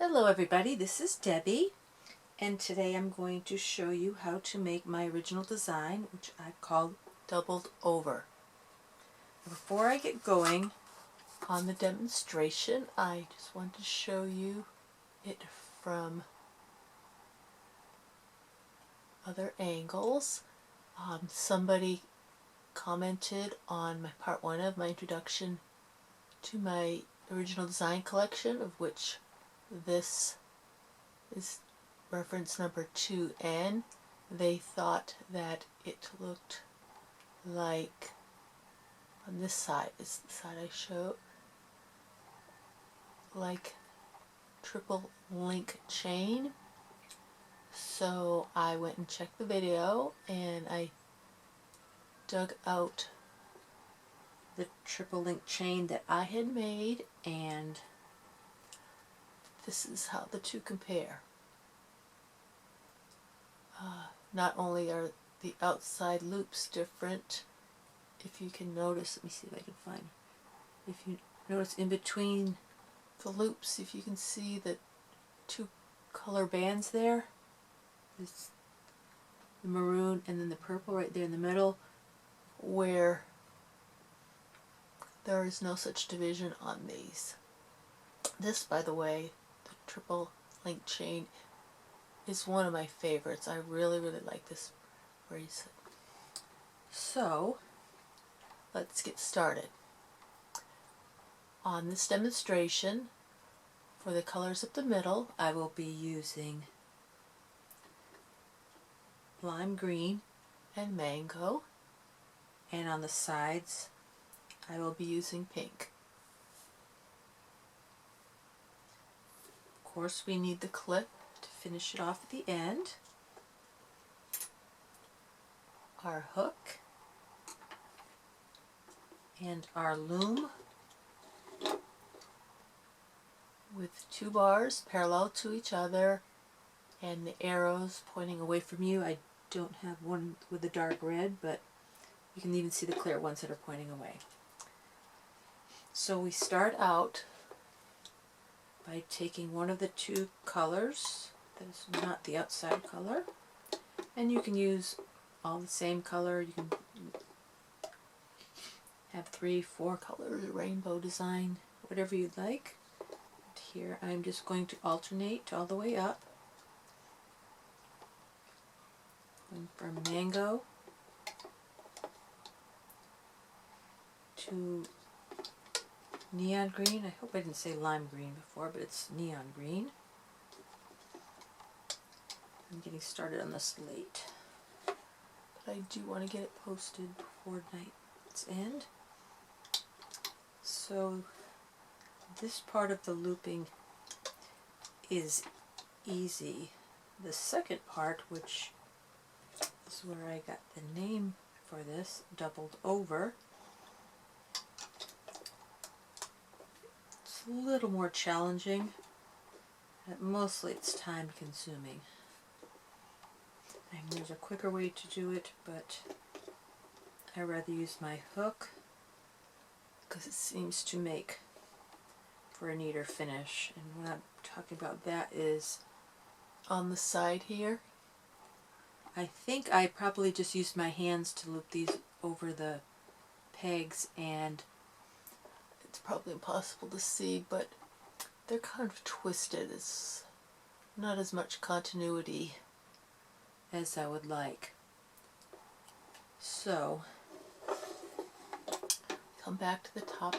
Hello everybody, this is Debbie, and today I'm going to show you how to make my original design, which I called doubled over. Before I get going on the demonstration, I just want to show you it from other angles. Somebody commented on my part 1 of my introduction to my original design collection, of which this is reference number 2N. They thought that it looked like, on this side is the side I show, like triple link chain. So I went and checked the video and I dug out the triple link chain that I had made, and this is how the two compare. Not only are the outside loops different, if you can notice, let me see if I can find, if you notice in between the loops, if you can see the two color bands there, it's the maroon and then the purple right there in the middle, where there is no such division on these. This, by the way, the triple link chain, is one of my favorites. I really like this bracelet. So let's get started. On this demonstration, for the colors up the middle, I will be using lime green and mango, and on the sides I will be using pink. Of course, we need the clip to finish it off at the end, our hook, and our loom with 2 bars parallel to each other and the arrows pointing away from you. I don't have one with the dark red, but you can even see the clear ones that are pointing away. So we start out by taking one of the 2 colors that is not the outside color, and you can use all the same color. You can have 3, 4 colors, rainbow design, whatever you'd like. And here I'm just going to alternate all the way up. Going from mango to neon green. I hope I didn't say lime green before, but it's neon green. I'm getting started on the slate, but I do want to get it posted before night's end. So this part of the looping is easy. The second part, which is where I got the name for this, doubled over, it's a little more challenging. Mostly it's time consuming. And there's a quicker way to do it, but I rather use my hook because it seems to make for a neater finish. And what I'm talking about that is on the side here. I think I probably just used my hands to loop these over the pegs, and it's probably impossible to see, but they're kind of twisted. It's not as much continuity as I would like. So come back to the top,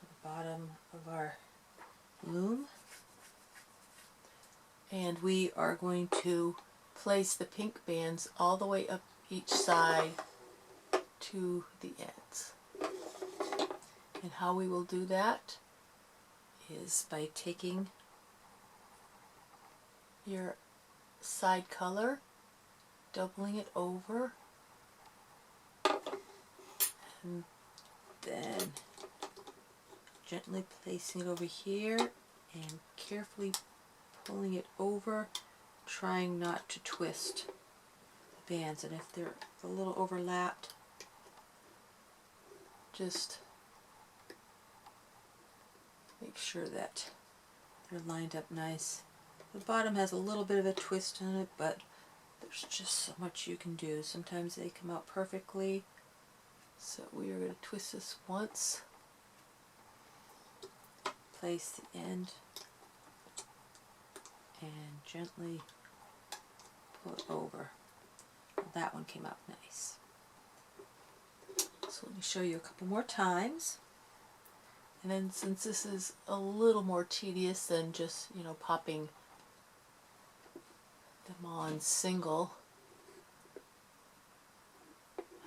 the bottom of our loom, and we are going to place the pink bands all the way up each side to the ends. And how we will do that is by taking your side color, doubling it over, and then gently placing it over here and carefully pulling it over, trying not to twist the bands. And if they're a little overlapped, just Make sure that they're lined up nice. The bottom has a little bit of a twist on it, but there's just so much you can do. Sometimes they come out perfectly. So we are going to twist this once. Place the end and gently pull it over. That one came out nice. So let me show you a couple more times. And then since this is a little more tedious than just, you know, popping them on single,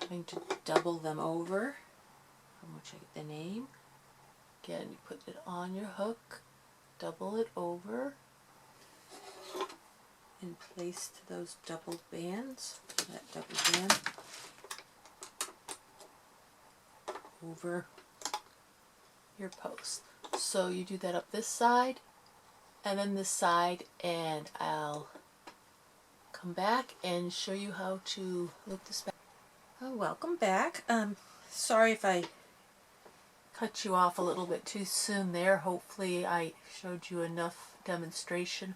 having to double them over, from which I get the name. Again, you put it on your hook, double it over, and place to those doubled bands, that double band, over your post. So you do that up this side, and then this side, and I'll come back and show you how to loop this back. Oh, welcome back. Sorry if I cut you off a little bit too soon there. Hopefully I showed you enough demonstration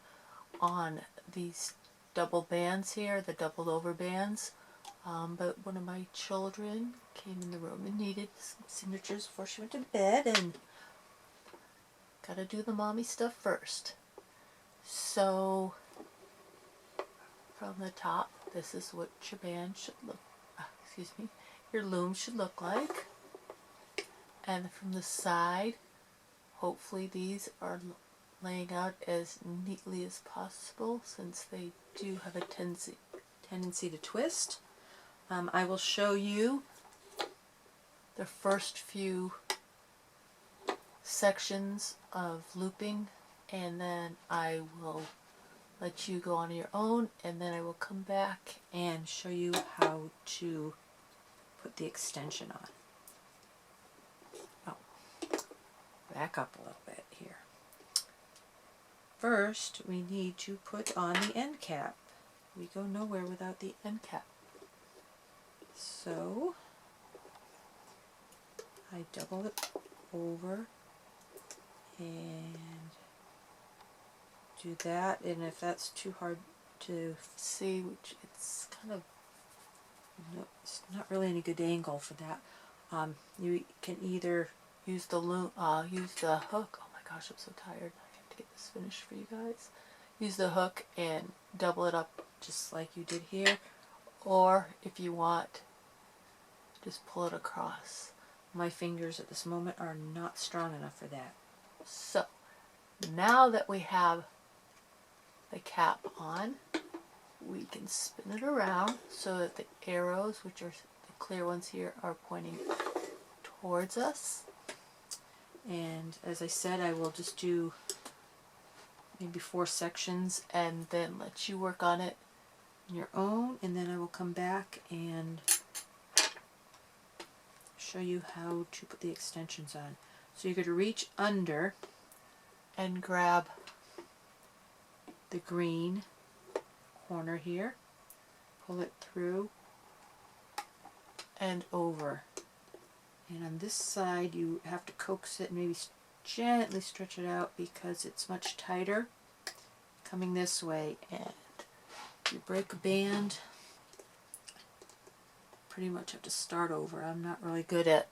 on these double bands here, the doubled over bands. But one of my children came in the room and needed some signatures before she went to bed, and gotta do the mommy stuff first. So from the top, this is what your band should look, your loom should look like. And from the side, hopefully these are laying out as neatly as possible, since they do have a tendency to twist. I will show you the first few sections of looping, and then I will let you go on your own, and then I will come back and show you how to put the extension on. Back up a little bit here. First, we need to put on the end cap. We go nowhere without the end cap. So, I double it over and do that, and if that's too hard to see, which it's kind of, it's not really any good angle for that, you can either use the loom, use the hook. Oh my gosh, I'm so tired. I have to get this finished for you guys. Use the hook and double it up just like you did here, or if you want, just pull it across. My fingers at this moment are not strong enough for that. So now that we have the cap on, we can spin it around so that the arrows, which are the clear ones here, are pointing towards us. And as I said, I will just do maybe 4 sections and then let you work on it on your own, and then I will come back and show you how to put the extensions on. So you're going to reach under and grab the green corner here, pull it through and over. And on this side you have to coax it and maybe gently stretch it out because it's much tighter coming this way. And if you break a band, pretty much have to start over. I'm not really good at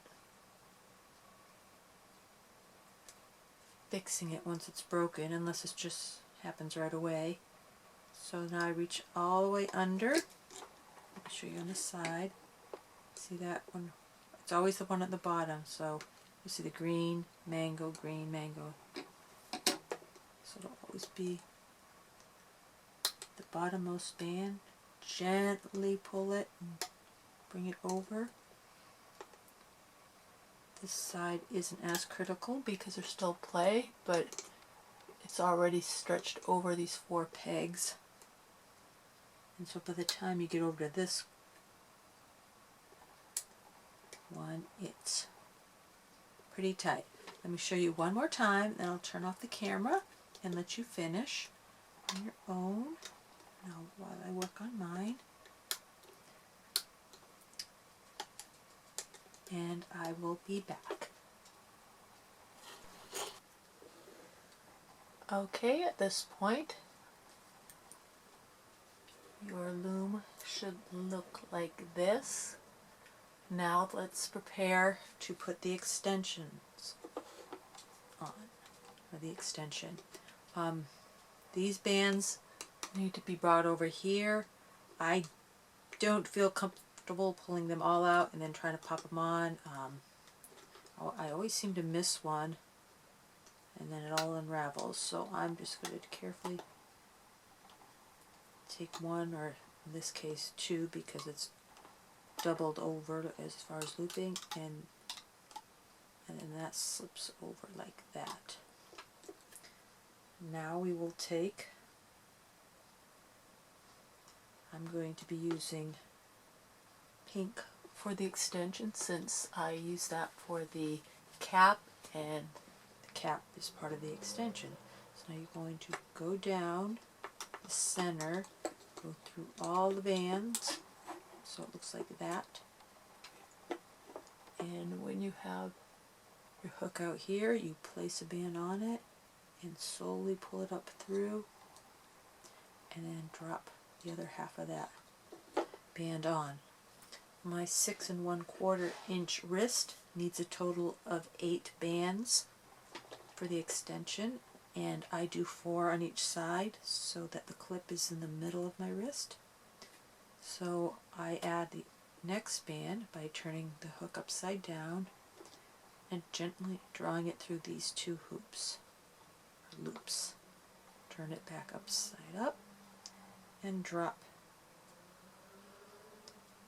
fixing it once it's broken, unless it just happens right away. So now I reach all the way under. I'll show you on the side. See that one? It's always the one at the bottom. So you see the green, mango, green, mango. So it'll always be the bottommost band. Gently pull it and bring it over. This side isn't as critical because there's still play, but it's already stretched over these 4 pegs. And so by the time you get over to this one, it's pretty tight. Let me show you one more time, then I'll turn off the camera and let you finish on your own. Now while I work on mine. And I will be back. Okay, at this point, your loom should look like this. Now let's prepare to put the extensions on, or the extension. These bands need to be brought over here. I don't feel comfortable pulling them all out and then trying to pop them on. I always seem to miss one and then it all unravels, so I'm just going to carefully take one, or in this case two, because it's doubled over as far as looping, and then that slips over like that. Now we will take, I'm going to be using pink for the extension since I use that for the cap, and the cap is part of the extension. So now you're going to go down the center, go through all the bands so it looks like that, and when you have your hook out here, you place a band on it and slowly pull it up through, and then drop the other half of that band on. My 6 1/4 inch wrist needs a total of 8 bands for the extension, and I do 4 on each side so that the clip is in the middle of my wrist. So I add the next band by turning the hook upside down and gently drawing it through these 2 hoops, or loops. Turn it back upside up and drop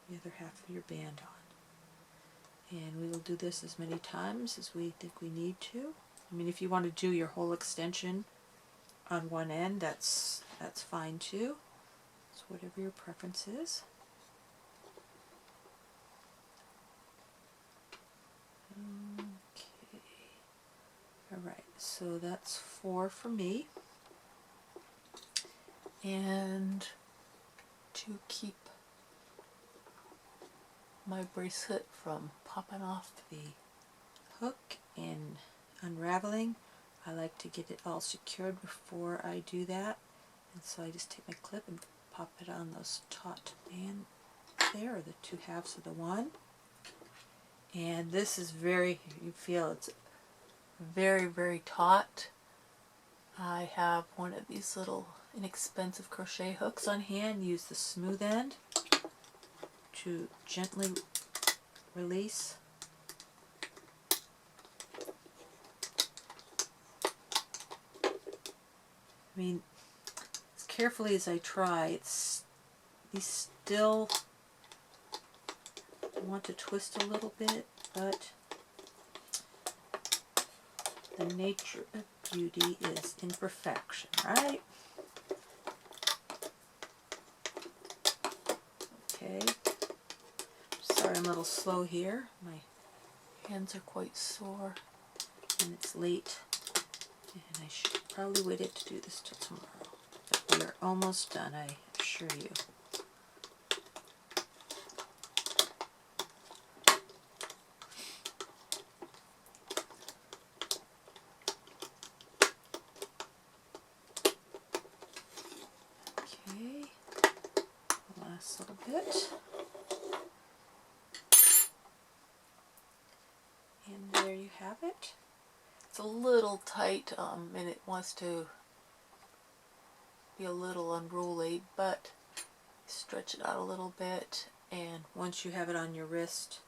the other half of your band on. And we will do this as many times as we think we need to. I mean, if you want to do your whole extension on one end, that's fine too. So whatever your preference is. Okay. Alright, so that's 4 for me. And to keep my bracelet from popping off the hook and unraveling, I like to get it all secured before I do that, and so I just take my clip and pop it on those taut band there, or the 2 halves of the one. And this is very, you feel it's very, very taut. I have one of these little inexpensive crochet hooks on hand. Use the smooth end to gently release. I mean, as carefully as I try, these still want to twist a little bit, but the nature of beauty is imperfection, right? Okay. Sorry, I'm a little slow here. My hands are quite sore, and it's late, and I should probably wait it to do this till tomorrow. But we are almost done, I assure you. Okay, last little bit. And there you have it. It's a little tight, and it wants to be a little unruly, but stretch it out a little bit, and once you have it on your wrist,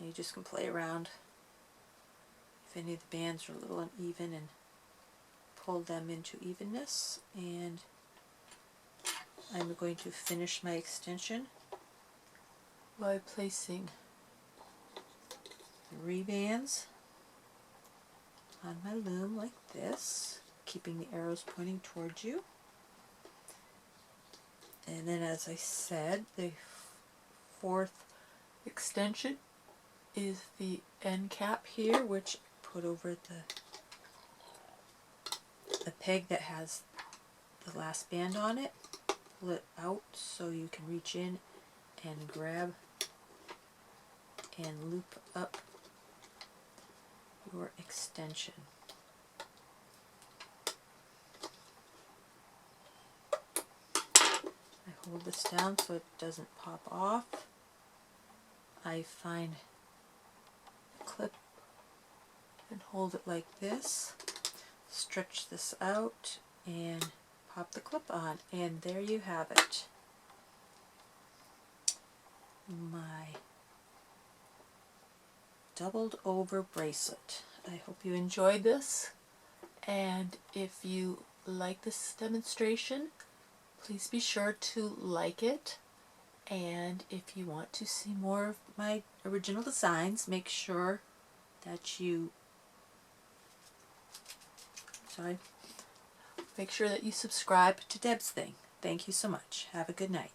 you just can play around if any of the bands are a little uneven and pull them into evenness. And I'm going to finish my extension by placing 3 bands on my loom like this, keeping the arrows pointing towards you. And then, as I said, the 4th extension is the end cap here, which I put over the peg that has the last band on it. Pull it out so you can reach in and grab and loop up your extension. hold this down so it doesn't pop off. I find a clip and hold it like this, stretch this out, and pop the clip on, and there you have it. My doubled over bracelet. I hope you enjoyed this, and if you like this demonstration, please be sure to like it, and if you want to see more of my original designs, make sure that you subscribe to Deb's Thing. Thank you so much. Have a good night.